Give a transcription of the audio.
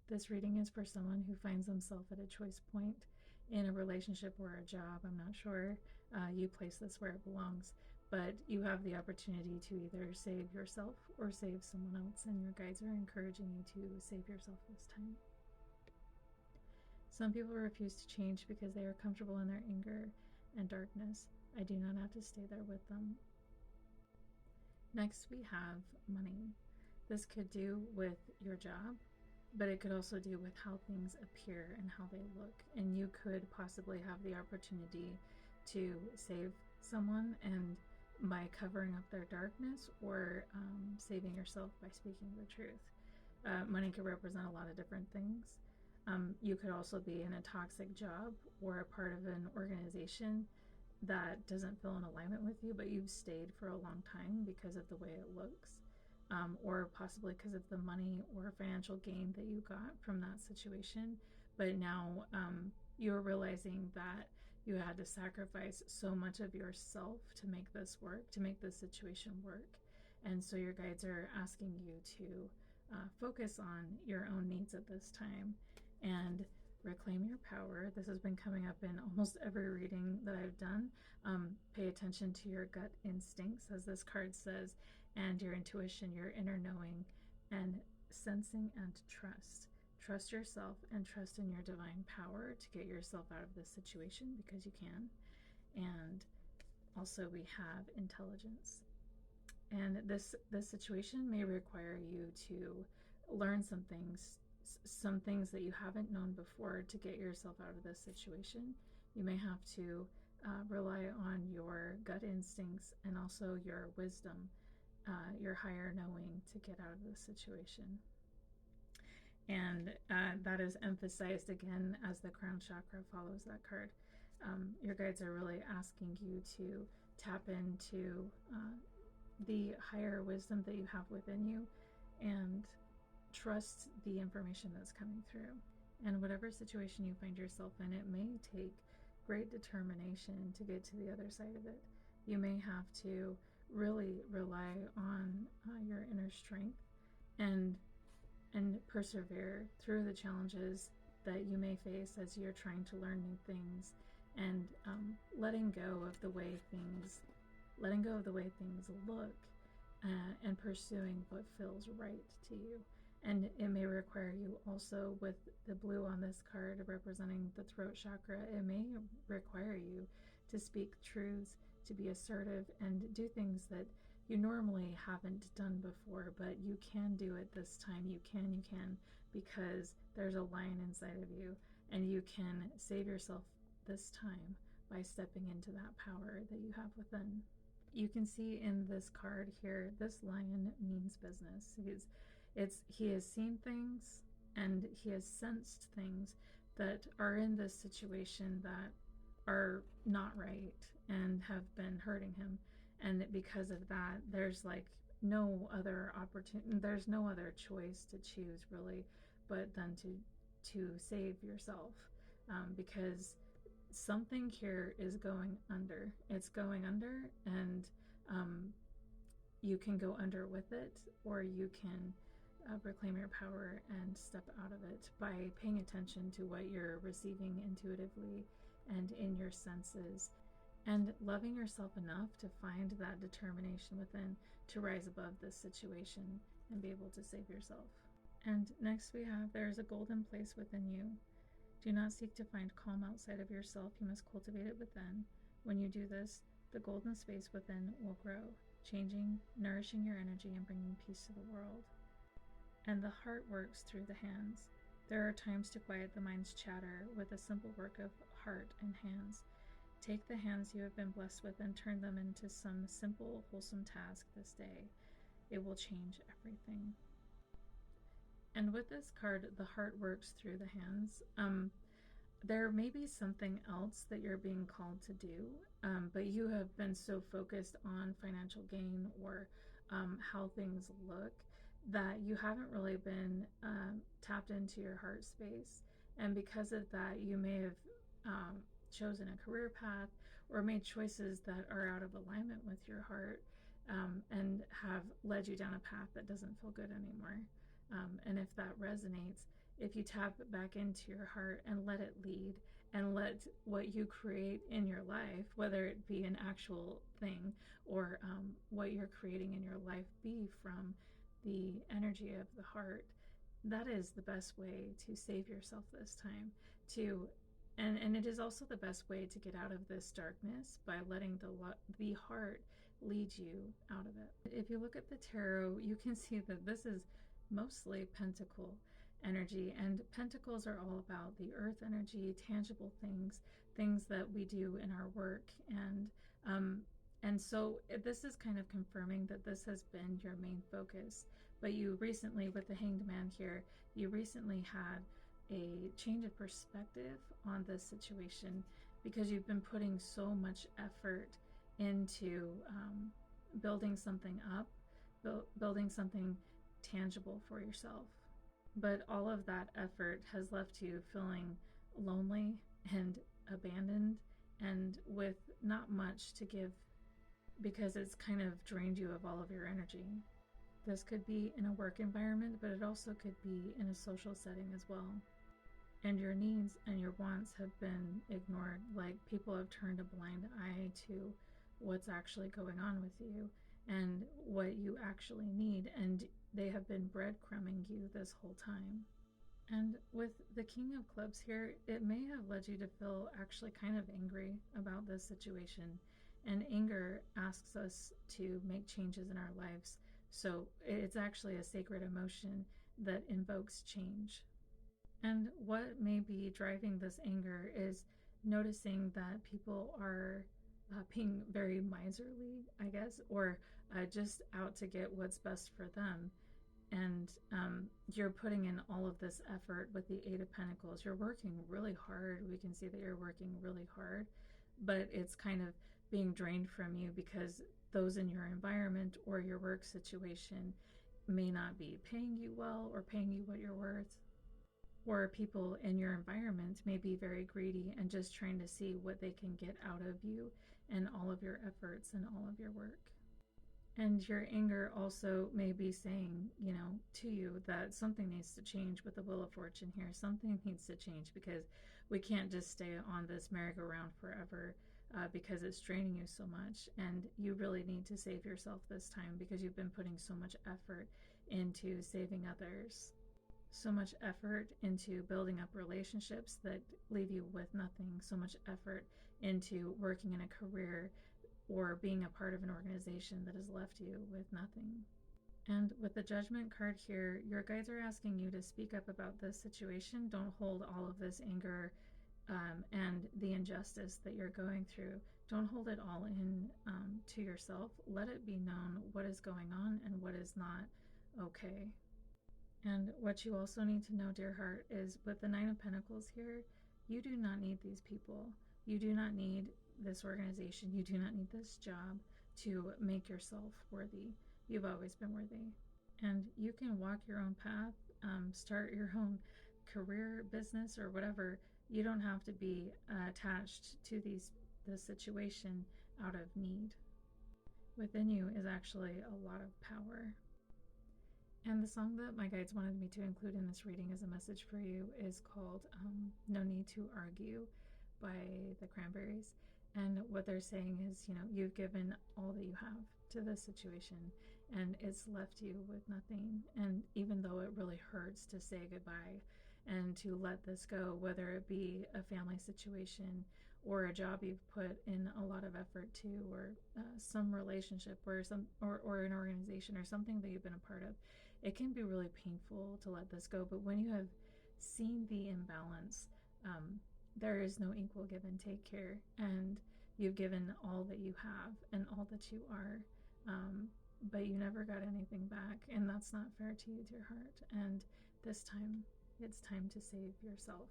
This reading is for someone who finds themselves at a choice point in a relationship or a job. I'm not sure. You place this where it belongs, but you have the opportunity to either save yourself or save someone else, and your guides are encouraging you to save yourself this time. Some people refuse to change because they are comfortable in their anger and darkness. I do not have to stay there with them. Next, we have money. This could do with your job, but it could also do with how things appear and how they look. And you could possibly have the opportunity to save someone and by covering up their darkness, or saving yourself by speaking the truth. Money could represent a lot of different things. You could also be in a toxic job or a part of an organization that doesn't feel in alignment with you, but you've stayed for a long time because of the way it looks, or possibly because of the money or financial gain that you got from that situation. But now you're realizing that you had to sacrifice so much of yourself to make this work, to make this situation work. And so your guides are asking you to focus on your own needs at this time and reclaim your power. This has been coming up in almost every reading that I've done. Pay attention to your gut instincts, as this card says, and your intuition, your inner knowing, and sensing and trust. Trust yourself and trust in your divine power to get yourself out of this situation, because you can. And also we have intelligence. And this situation may require you to learn some things that you haven't known before to get yourself out of this situation. You may have to rely on your gut instincts and also your wisdom, your higher knowing, to get out of this situation. And that is emphasized again as the crown chakra follows that card. Your guides are really asking you to tap into the higher wisdom that you have within you and trust the information that's coming through. And whatever situation you find yourself in, it may take great determination to get to the other side of it. You may have to really rely on your inner strength and persevere through the challenges that you may face as you're trying to learn new things, and letting go of the way things look, and pursuing what feels right to you. And it may require you also, with the blue on this card representing the throat chakra, it may require you to speak truths, to be assertive, and do things that you normally haven't done before, but you can do it this time. You can, because there's a lion inside of you, and you can save yourself this time by stepping into that power that you have within. You can see in this card here, this lion means business. He has seen things and he has sensed things that are in this situation that are not right and have been hurting him. And because of that, there's like no other opportunity, there's no other choice to choose really, but then to save yourself, because something here is going under. It's going under, and you can go under with it, or you can reclaim your power and step out of it by paying attention to what you're receiving intuitively and in your senses, and loving yourself enough to find that determination within to rise above this situation and be able to save yourself. And next we have, there is a golden place within you. Do not seek to find calm outside of yourself. You must cultivate it within. When you do this, the golden space within will grow, changing, nourishing your energy, and bringing peace to the world. And the heart works through the hands. There are times to quiet the mind's chatter with a simple work of heart and hands. Take the hands you have been blessed with and turn them into some simple, wholesome task this day. It will change everything. And with this card, the heart works through the hands. There may be something else that you're being called to do, but you have been so focused on financial gain or how things look that you haven't really been tapped into your heart space. And because of that, you may have chosen a career path or made choices that are out of alignment with your heart, and have led you down a path that doesn't feel good anymore. And if that resonates, if you tap back into your heart and let it lead, and let what you create in your life, whether it be an actual thing or what you're creating in your life, be from the energy of the heart, that is the best way to save yourself this time. To and it is also the best way to get out of this darkness, by letting the heart lead you out of it. If you look at the tarot, you can see that this is mostly pentacle energy, and pentacles are all about the earth energy, tangible things, things that we do in our work, and so this is kind of confirming that this has been your main focus. But you recently, with the Hanged Man here, you recently had a change of perspective on this situation, because you've been putting so much effort into building something up, building something tangible for yourself. But all of that effort has left you feeling lonely and abandoned, and with not much to give, because it's kind of drained you of all of your energy. This could be in a work environment, but it also could be in a social setting as well. And your needs and your wants have been ignored. Like, people have turned a blind eye to what's actually going on with you and what you actually need, and they have been breadcrumbing you this whole time. And with the King of Clubs here, it may have led you to feel actually kind of angry about this situation. And anger asks us to make changes in our lives. So it's actually a sacred emotion that invokes change. And what may be driving this anger is noticing that people are being very miserly, I guess, or just out to get what's best for them. And you're putting in all of this effort with the Eight of Pentacles. You're working really hard. We can see that you're working really hard, but it's kind of being drained from you because those in your environment or your work situation may not be paying you well or paying you what you're worth. Or people in your environment may be very greedy and just trying to see what they can get out of you and all of your efforts and all of your work. And your anger also may be saying, to you that something needs to change with the Wheel of Fortune here. Something needs to change, because we can't just stay on this merry-go-round forever, because it's draining you so much. And you really need to save yourself this time, because you've been putting so much effort into saving others. So much effort into building up relationships that leave you with nothing. So much effort into working in a career or being a part of an organization that has left you with nothing. And with the Judgment card here, your guides are asking you to speak up about this situation. Don't hold all of this anger and the injustice that you're going through. Don't hold it all in to yourself. Let it be known what is going on and what is not okay. And what you also need to know, dear heart, is with the Nine of Pentacles here, you do not need these people. You do not need this organization. You do not need this job to make yourself worthy. You've always been worthy. And you can walk your own path, start your own career, business, or whatever. You don't have to be attached to this situation out of need. Within you is actually a lot of power. And the song that my guides wanted me to include in this reading as a message for you is called No Need to Argue by the Cranberries. And what they're saying is, you've given all that you have to this situation, and it's left you with nothing. And even though it really hurts to say goodbye and to let this go, whether it be a family situation or a job you've put in a lot of effort to, or some relationship or an organization or something that you've been a part of, it can be really painful to let this go. But when you have seen the imbalance, there is no equal give and take here, and you've given all that you have and all that you are, but you never got anything back, and that's not fair to you, dear heart. And this time, it's time to save yourself.